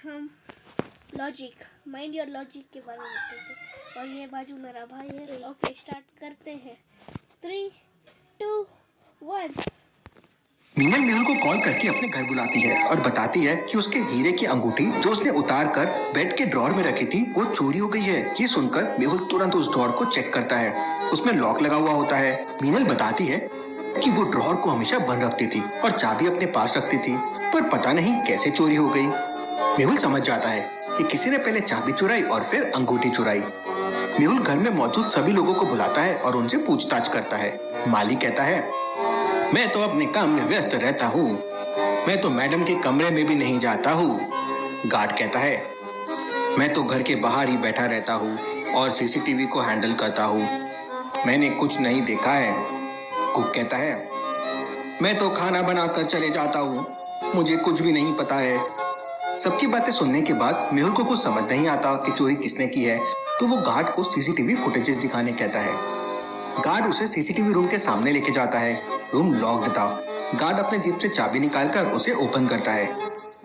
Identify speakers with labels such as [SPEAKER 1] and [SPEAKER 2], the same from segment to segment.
[SPEAKER 1] हम logic, mind your logic के बारे में करते थे। और ये बाजू मेरा भाई है। ओके, स्टार्ट करते हैं। 3, 2, 1।
[SPEAKER 2] मीनल मेहुल को कॉल करके अपने घर बुलाती है और बताती है कि उसके हीरे की अंगूठी जो उसने उतार कर बेड के ड्रॉर में रखी थी वो चोरी हो गई है। ये सुनकर मेहुल तुरंत उस ड्रॉर को चेक करता है। उसमें लॉक लगा हुआ होता है। मीनल बताती है कि वो ड्रॉर को हमेशा बंद रखती थी और चाबी अपने पास रखती थी, पर पता नहीं कैसे चोरी हो गई। मेहुल समझ जाता है कि किसी ने पहले चाबी चुराई और फिर अंगूठी चुराई। मेहुल घर में मौजूद सभी लोगों को बुलाता है और उनसे पूछताछ करता है। माली कहता है, मैं तो अपने काम में व्यस्त रहता हूँ, मैं तो मैडम के कमरे में भी नहीं जाता हूँ। गार्ड कहता है, मैं तो घर के बाहर ही बैठा रहता हूँ और सीसीटीवी को हैंडल करता हूँ, मैंने कुछ नहीं देखा है। कुक कहता है, मैं तो खाना बनाकर चले जाता हूँ, मुझे कुछ भी नहीं पता है। सबकी बातें सुनने के बाद मेहुल को कुछ समझ नहीं आता कि चोरी किसने की है, तो वो गार्ड को सीसीटीवी फुटेजेस दिखाने कहता है। गार्ड उसे सीसीटीवी रूम के सामने लेके जाता है। रूम लॉक्ड था। गार्ड अपने जेब से चाबी निकालकर उसे ओपन करता है।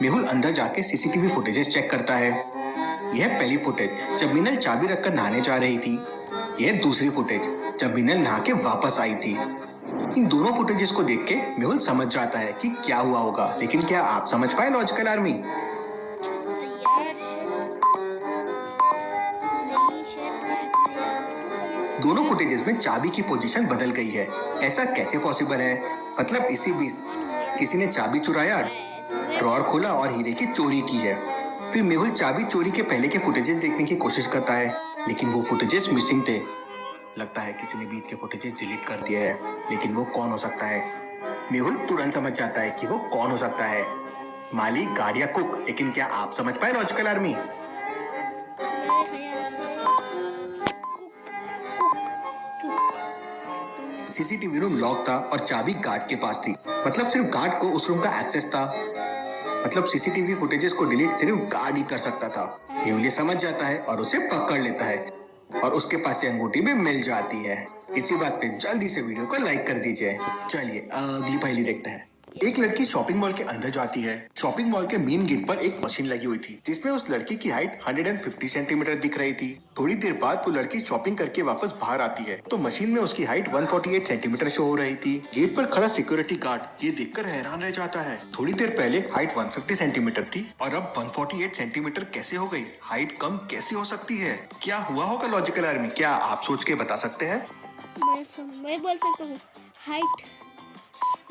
[SPEAKER 2] मेहुल अंदर जाके सीसीटीवी फुटेजेस चेक करता है। यह पहली फुटेज जब मीनल चाबी रखकर नहाने जा रही थी। यह दूसरी फुटेज जब मीनल नहा के वापस आई थी। इन दोनों फुटेजेस को देख के मेहुल समझ जाता है कि क्या हुआ होगा, लेकिन क्या आप समझ पाए लॉजिकल आर्मी? दोनों फुटेजेस में चाबी की पोजीशन बदल गई है। ऐसा कैसे पॉसिबल है? मतलब इसी बीच किसी ने चाबी चुराया, ड्रॉर खोला और हीरे की चोरी की है। फिर मेहुल चाबी चोरी के पहले के फुटेजेस देखने की कोशिश करता है, लेकिन वो फुटेजेस मिसिंग थे। लगता है किसी ने बीच के फुटेजेस डिलीट कर दिए है, लेकिन वो कौन हो सकता है? मेहुल तुरंत समझ जाता है कि वो कौन हो सकता है। माली, गार्ड या कुक, लेकिन क्या आप समझ पाए logical army? CCTV room lock था और चाबी गार्ड के पास थी। मतलब सिर्फ गार्ड को उस रूम का एक्सेस था। मतलब सीसीटीवी फुटेजेस को डिलीट सिर्फ गार्ड ही कर सकता था। मेहुल समझ जाता है और उसे पकड़ लेता है और उसके पास से अंगूठी भी मिल जाती है। इसी बात पे जल्दी से वीडियो को लाइक कर दीजिए। चलिए अगली पहेली देखते हैं। एक लड़की शॉपिंग मॉल के अंदर जाती है। शॉपिंग मॉल के मेन गेट पर एक मशीन लगी हुई थी जिसमें उस लड़की की हाइट 150 सेंटीमीटर दिख रही थी। थोड़ी देर बाद वो लड़की शॉपिंग करके वापस बाहर आती है तो मशीन में उसकी हाइट 148 सेंटीमीटर शो हो रही थी। गेट पर खड़ा सिक्योरिटी गार्ड ये देखकर हैरान रह जाता है। थोड़ी देर पहले हाइट 150 सेंटीमीटर थी और अब 148 सेंटीमीटर कैसे हो गई? हाइट कम कैसे हो सकती है? क्या हुआ होगा लॉजिकल आर्मी? क्या आप सोच के बता सकते हैं?
[SPEAKER 1] मैं बोल सकता हूँ, हाइट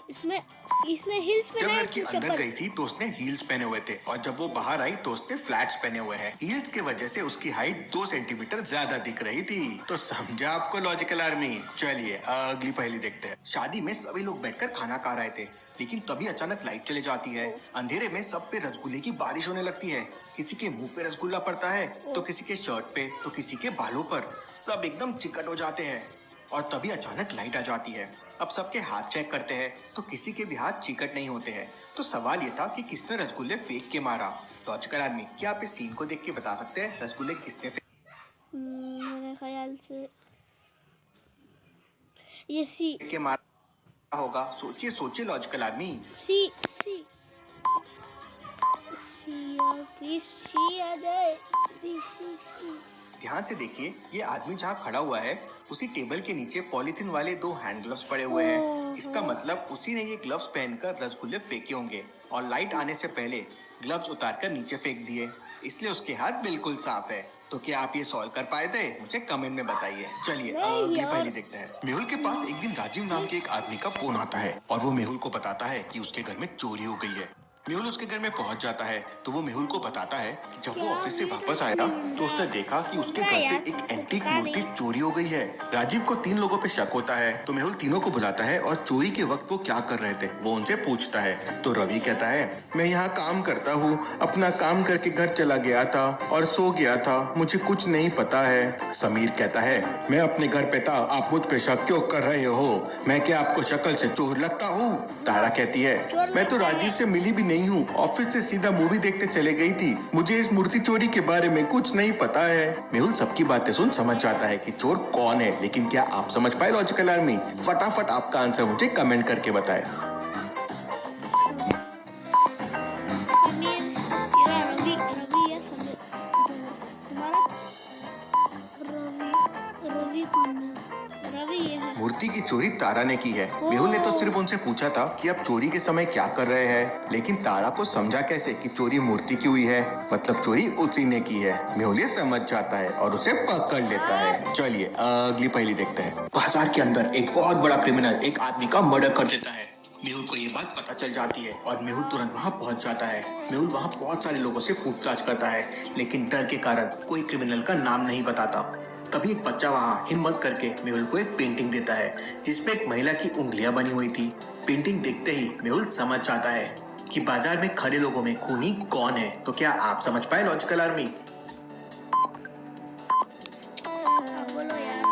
[SPEAKER 1] इसमें हील्स
[SPEAKER 2] जब लड़की अंदर गई थी तो उसने हील्स पहने हुए थे और जब वो बाहर आई तो उसने फ्लैट्स पहने हुए हैं। हील्स की वजह से उसकी हाइट 2 सेंटीमीटर ज्यादा दिख रही थी। तो समझा आपको लॉजिकल आर्मी? चलिए अगली पहेली देखते हैं। शादी में सभी लोग बैठकर खाना खा रहे थे, लेकिन तभी अचानक लाइट चली जाती है। अंधेरे में सब पे रसगुल्ले की बारिश होने लगती है। किसी के मुंह पे रसगुल्ला पड़ता है तो किसी के शर्ट पे तो किसी के बालों पर। सब एकदम चिकट हो जाते हैं और तभी अचानक लाइट आ जाती है। अब सबके हाथ चेक करते हैं तो किसी के भी हाथ चिकट नहीं होते हैं। तो सवाल ये था कि किसने रसगुल्ले फेंक के मारा? लॉजिकल आर्मी, क्या आप इस सीन को देख के बता सकते हैं रसगुल्ले किसने
[SPEAKER 1] मेरे ख्याल से ये सी
[SPEAKER 2] के मारा होगा? सोचिए सोचिए लॉजिकल आर्मी।
[SPEAKER 1] सी सी सी सी आ जाए। सी
[SPEAKER 2] ध्यान से देखिए, ये आदमी जहाँ खड़ा हुआ है उसी टेबल के नीचे पॉलीथीन वाले 2 हैंड ग्लव्स पड़े हुए हैं। इसका मतलब उसी ने ये ग्लव्स पहनकर रसगुल्ले फेंके होंगे और लाइट आने से पहले ग्लव्स उतारकर नीचे फेंक दिए, इसलिए उसके हाथ बिल्कुल साफ है। तो क्या आप ये सॉल्व कर पाए थे? मुझे कमेंट में बताइए। चलिए अगली पहेली देखते हैं। मेहुल के पास एक दिन राजीव नाम के एक आदमी का फोन आता है और वो मेहुल को बताता है कि उसके घर में चोरी हो गई है। मेहुल उसके घर में पहुंच जाता है तो वो मेहुल को बताता है कि जब वो ऑफिस से वापस आया तो उसने देखा कि उसके घर से एक एंटीक मूर्ति चोरी हो गई है। राजीव को 3 लोगों पे शक होता है तो मेहुल तीनों को बुलाता है और चोरी के वक्त वो क्या कर रहे थे वो उनसे पूछता है। तो रवि कहता है, मैं यहाँ काम करता हूँ, अपना काम करके घर चला गया था और सो गया था, मुझे कुछ नहीं पता है। समीर कहता है, मैं अपने घर पे था, आप मुझ पे शक क्यों कर रहे हो? मैं क्या आपको शक्ल से चोर लगता हूँ? तारा कहती है, मैं तो राजीव से मिली भी नहीं हूँ, ऑफिस से सीधा मूवी देखने चले गई थी, मुझे इस मूर्ति चोरी के बारे में कुछ नहीं पता है। मेहुल सबकी बातें सुन समझ जाता है कि चोर कौन है, लेकिन क्या आप समझ पाए लॉजिकल आर्मी? फटाफट आपका आंसर मुझे कमेंट करके बताएं।
[SPEAKER 1] समीर, रवि
[SPEAKER 2] तारा ने की है। मेहुल ने तो सिर्फ उनसे पूछा था कि आप चोरी के समय क्या कर रहे हैं, लेकिन तारा को समझा कैसे कि चोरी मूर्ति की हुई है, मतलब चोरी उसी ने की है। मेहुल ये समझ जाता है और उसे पकड़ लेता है। चलिए अगली पहेली देखते हैं। बाजार के अंदर एक बहुत बड़ा क्रिमिनल एक आदमी का मर्डर कर देता है। मेहुल को ये बात पता चल जाती है और मेहुल तुरंत वहाँ पहुँच जाता है। मेहुल वहाँ बहुत सारे लोगों से पूछताछ करता है, लेकिन डर के कारण कोई क्रिमिनल का नाम नहीं बताता। तभी एक बच्चा वहाँ हिम्मत करके मेहुल को एक पेंटिंग देता है, जिसमें एक महिला की उंगलियां बनी हुई थी। पेंटिंग देखते ही मेहुल समझ जाता है कि बाजार में खड़े लोगों में खूनी कौन है। तो क्या आप समझ पाए लॉजिकल आर्मी?
[SPEAKER 1] बोलो यार।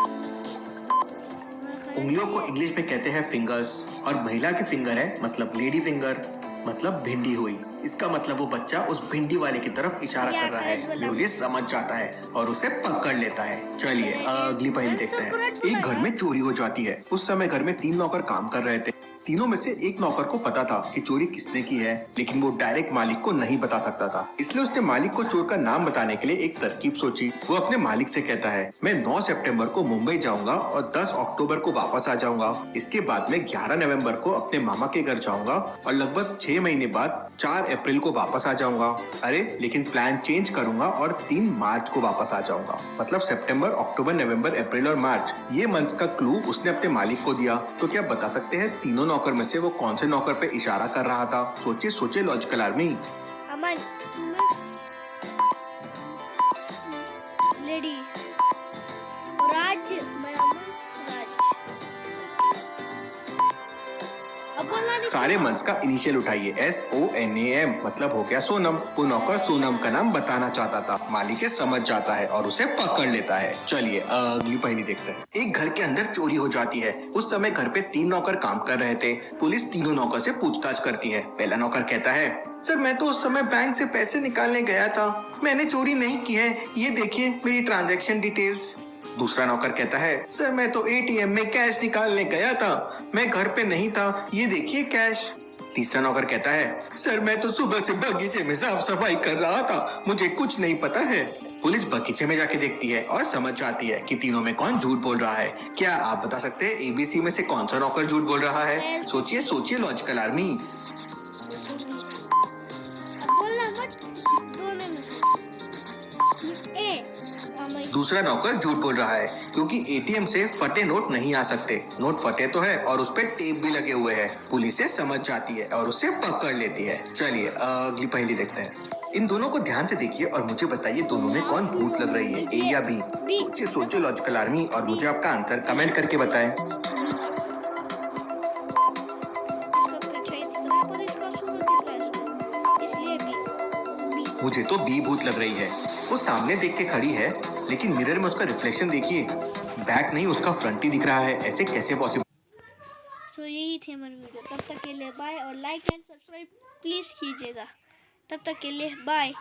[SPEAKER 2] उंगलियों को इंग्लिश में कहते हैं फिंगर्स, और महिला की फिंगर है मतलब लेडी फिंगर, मतलब भिंडी हुई। इसका मतलब वो बच्चा उस भिंडी वाले की तरफ इशारा कर रहा है। मेहुल ये समझ जाता है और उसे पकड़ लेता है। चलिए अगली पहेली देखते हैं। एक घर में चोरी हो जाती है। उस समय घर में 3 नौकर काम कर रहे थे। तीनों में से एक नौकर को पता था कि चोरी किसने की है, लेकिन वो डायरेक्ट मालिक को नहीं बता सकता था। इसलिए उसने मालिक को चोर का नाम बताने के लिए एक तरकीब सोची। वो अपने मालिक से कहता है, मैं 9 सितंबर को मुंबई जाऊंगा और 10 अक्टूबर को वापस आ जाऊंगा। इसके बाद में 11 नवंबर को अपने मामा के घर जाऊंगा और लगभग 6 महीने बाद 4 अप्रैल को वापस आ जाऊंगा। अरे लेकिन प्लान चेंज करूंगा और 3 मार्च को वापस आ जाऊंगा। मतलब सितंबर, अक्टूबर, नवंबर, अप्रैल और मार्च, ये मंथ्स का क्लू उसने अपने मालिक को दिया। तो क्या बता सकते हैं तीनों नौकर में से वो कौन से नौकर पे इशारा कर रहा था? सोचिए सोचिए लॉजिकल आर्मी।
[SPEAKER 1] अमन, लेडी, राज, मैं अमन, राज। अब बोलना नहीं।
[SPEAKER 2] सारे मंथ्स का इनिशियल उठाइए, SONAM, मतलब हो गया सोनम। वो नौकर सोनम का नाम बताना चाहता था। मालिक ये समझ जाता है और उसे पकड़ लेता है। चलिए अगली पहेली देखते हैं। एक घर के अंदर चोरी हो जाती है। उस समय घर पे 3 नौकर काम कर रहे थे। पुलिस तीनों नौकर से पूछताछ करती है। पहला नौकर कहता है, सर मैं तो उस समय बैंक से पैसे निकालने गया था, मैंने चोरी नहीं की है, ये देखिए मेरी ट्रांजैक्शन डिटेल्स। दूसरा नौकर कहता है, सर मैं तो ATM में कैश निकालने गया था, मैं घर पे नहीं था, ये देखिए कैश। तीसरा नौकर कहता है, सर मैं तो सुबह से बगीचे में साफ सफाई कर रहा था, मुझे कुछ नहीं पता है। पुलिस बगीचे में जाके देखती है और समझ जाती है कि तीनों में कौन झूठ बोल रहा है। क्या आप बता सकते हैं ABC में से कौन सा नौकर झूठ बोल रहा है? सोचिए सोचिए लॉजिकल आर्मी।
[SPEAKER 1] अब बोलना मत, दोनों में से।
[SPEAKER 2] दूसरा नौकर झूठ बोल रहा है क्योंकि ATM से फटे नोट नहीं आ सकते। नोट फटे तो है और उस पे टेप भी लगे हुए हैं। पुलिस से समझ जाती है और उसे पकड़ लेती है। चलिए अगली पहेली देखते हैं। इन दोनों को ध्यान से देखिए और मुझे बताइए दोनों में कौन भूत लग रही है, A या B? सोचिए सोचिए लॉजिकल आर्मी और मुझे आपका आंसर कमेंट करके बताएं। मुझे तो B भूत लग रही है। वो सामने देख के खड़ी है, लेकिन मिरर में उसका रिफ्लेक्शन देखिए, बैक नहीं उसका फ्रंट ही दिख रहा है। ऐसे कैसे पॉसिबल?
[SPEAKER 1] सो यही थी हमारी वीडियो। तब तक के लिए बाय और लाइक एंड सब्सक्राइब प्लीज कीजिएगा। तब तक के लिए बाय।